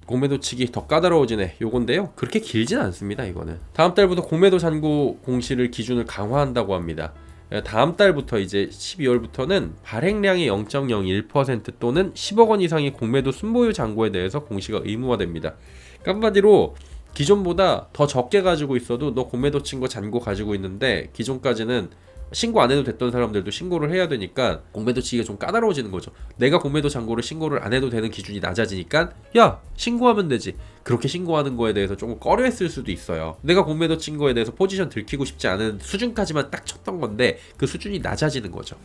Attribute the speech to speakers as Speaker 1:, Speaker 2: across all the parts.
Speaker 1: 공매도 치기 더 까다로워지네 요건데요. 그렇게 길진 않습니다. 이거는 다음 달부터 공매도 잔고 공시를 기준을 강화한다고 합니다. 다음 달부터 이제 12월부터는 발행량의 0.01% 또는 10억 원 이상의 공매도 순보유 잔고에 대해서 공시가 의무화됩니다. 한마디로 기존보다 더 적게 가지고 있어도 너 공매도 친 거 잔고 가지고 있는데 기존까지는 신고 안 해도 됐던 사람들도 신고를 해야 되니까 공매도 치기가 좀 까다로워지는 거죠. 내가 공매도 잔고를 신고를 안 해도 되는 기준이 낮아지니까 야 신고하면 되지. 그렇게 신고하는 거에 대해서 조금 꺼려했을 수도 있어요. 내가 공매도 친 거에 대해서 포지션 들키고 싶지 않은 수준까지만 딱 쳤던 건데 그 수준이 낮아지는 거죠.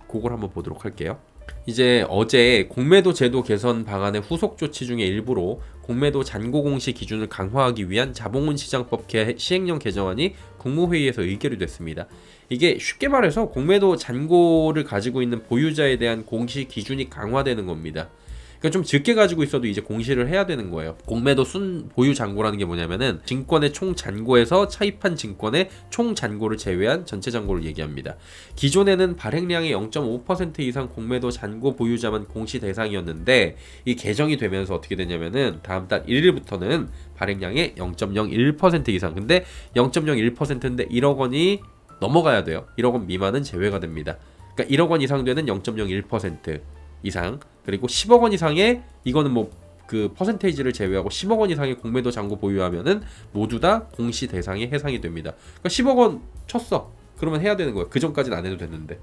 Speaker 1: 그걸 한번 보도록 할게요. 이제 어제 공매도 제도 개선 방안의 후속 조치 중에 일부로 공매도 잔고 공시 기준을 강화하기 위한 자본시장법 시행령 개정안이 국무회의에서 의결이 됐습니다. 이게 쉽게 말해서 공매도 잔고를 가지고 있는 보유자에 대한 공시 기준이 강화되는 겁니다. 그러니까 좀 적게 가지고 있어도 이제 공시를 해야 되는 거예요. 공매도 순 보유 잔고라는 게 뭐냐면은 증권의 총 잔고에서 차입한 증권의 총 잔고를 제외한 전체 잔고를 얘기합니다. 기존에는 발행량의 0.5% 이상 공매도 잔고 보유자만 공시 대상이었는데 이 개정이 되면서 어떻게 되냐면은 다음 달 1일부터는 발행량의 0.01% 이상, 근데 0.01%인데 1억 원이 넘어가야 돼요. 1억 원 미만은 제외가 됩니다. 그러니까 1억 원 이상 되는 0.01% 이상, 그리고 10억 원 이상의, 이거는 뭐 그 퍼센테이지를 제외하고 10억 원 이상의 공매도 잔고 보유하면은 모두 다 공시 대상에 해당이 됩니다. 그러니까 10억 원 쳤어. 그러면 해야 되는 거예요. 그 전까지는 안 해도 됐는데.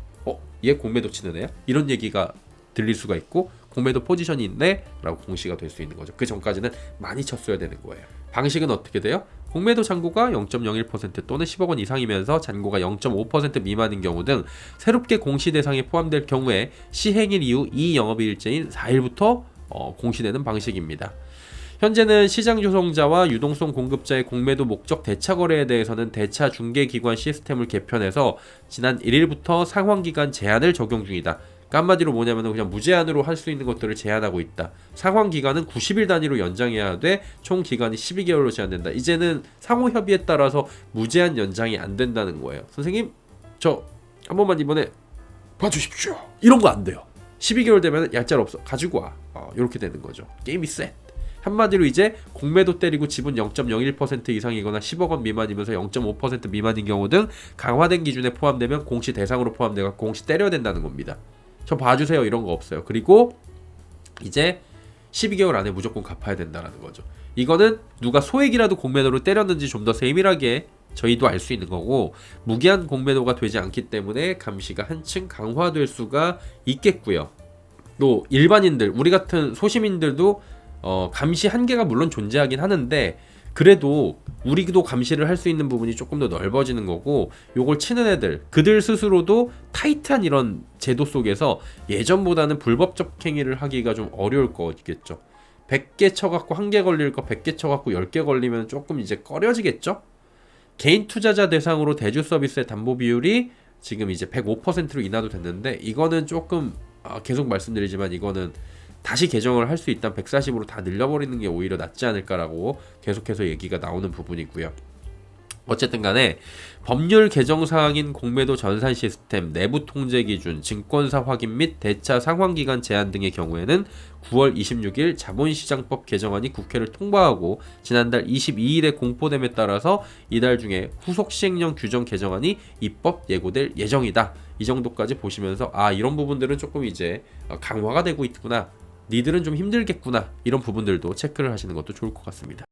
Speaker 1: 얘 공매도 치는 애야? 이런 얘기가 들릴 수가 있고 공매도 포지션이 있네? 라고 공시가 될 수 있는 거죠. 그 전까지는 많이 쳤어야 되는 거예요. 방식은 어떻게 돼요? 공매도 잔고가 0.01% 또는 10억 원 이상이면서 잔고가 0.5% 미만인 경우 등 새롭게 공시 대상에 포함될 경우에 시행일 이후 2영업일째인 4일부터 공시되는 방식입니다. 현재는 시장 조성자와 유동성 공급자의 공매도 목적 대차 거래에 대해서는 대차 중개기관 시스템을 개편해서 지난 1일부터 상환기간 제한을 적용 중이다. 그러니까 한마디로 뭐냐면 그냥 무제한으로 할 수 있는 것들을 제한하고 있다. 상환기간은 90일 단위로 연장해야 돼. 총 기간이 12개월로 제한된다. 이제는 상호 협의에 따라서 무제한 연장이 안 된다는 거예요. 선생님, 저 한 번만 이번에 봐주십시오. 이런 거 안 돼요. 12개월 되면 얄짤 없어. 가지고 와. 이렇게 되는 거죠. 게임이 셋. 한마디로 이제 공매도 때리고 지분 0.01% 이상이거나 10억 원 미만이면서 0.5% 미만인 경우 등 강화된 기준에 포함되면 공시 대상으로 포함되고 공시 때려야 된다는 겁니다. 저 봐주세요 이런 거 없어요. 그리고 이제 12개월 안에 무조건 갚아야 된다는 거죠. 이거는 누가 소액이라도 공매도를 때렸는지 좀 더 세밀하게 저희도 알 수 있는 거고, 무기한 공매도가 되지 않기 때문에 감시가 한층 강화될 수가 있겠고요. 또 일반인들, 우리 같은 소시민들도 감시 한계가 물론 존재하긴 하는데 그래도 우리도 감시를 할 수 있는 부분이 조금 더 넓어지는 거고, 요걸 치는 애들, 그들 스스로도 타이트한 이런 제도 속에서 예전보다는 불법적 행위를 하기가 좀 어려울 거겠죠. 100개 쳐갖고 1개 걸릴 거 100개 쳐갖고 10개 걸리면 조금 이제 꺼려지겠죠. 개인 투자자 대상으로 대주 서비스의 담보 비율이 지금 이제 105%로 인하도 됐는데, 이거는 조금 계속 말씀드리지만 이거는 다시 개정을 할 수 있다면 140으로 다 늘려버리는 게 오히려 낫지 않을까라고 계속해서 얘기가 나오는 부분이고요. 어쨌든 간에 법률 개정 사항인 공매도 전산 시스템, 내부 통제 기준, 증권사 확인 및 대차 상환기간 제한 등의 경우에는 9월 26일 자본시장법 개정안이 국회를 통과하고 지난달 22일에 공포됨에 따라서 이달 중에 후속 시행령 규정 개정안이 입법 예고될 예정이다. 이 정도까지 보시면서 이런 부분들은 조금 이제 강화가 되고 있구나, 니들은 좀 힘들겠구나, 이런 부분들도 체크를 하시는 것도 좋을 것 같습니다.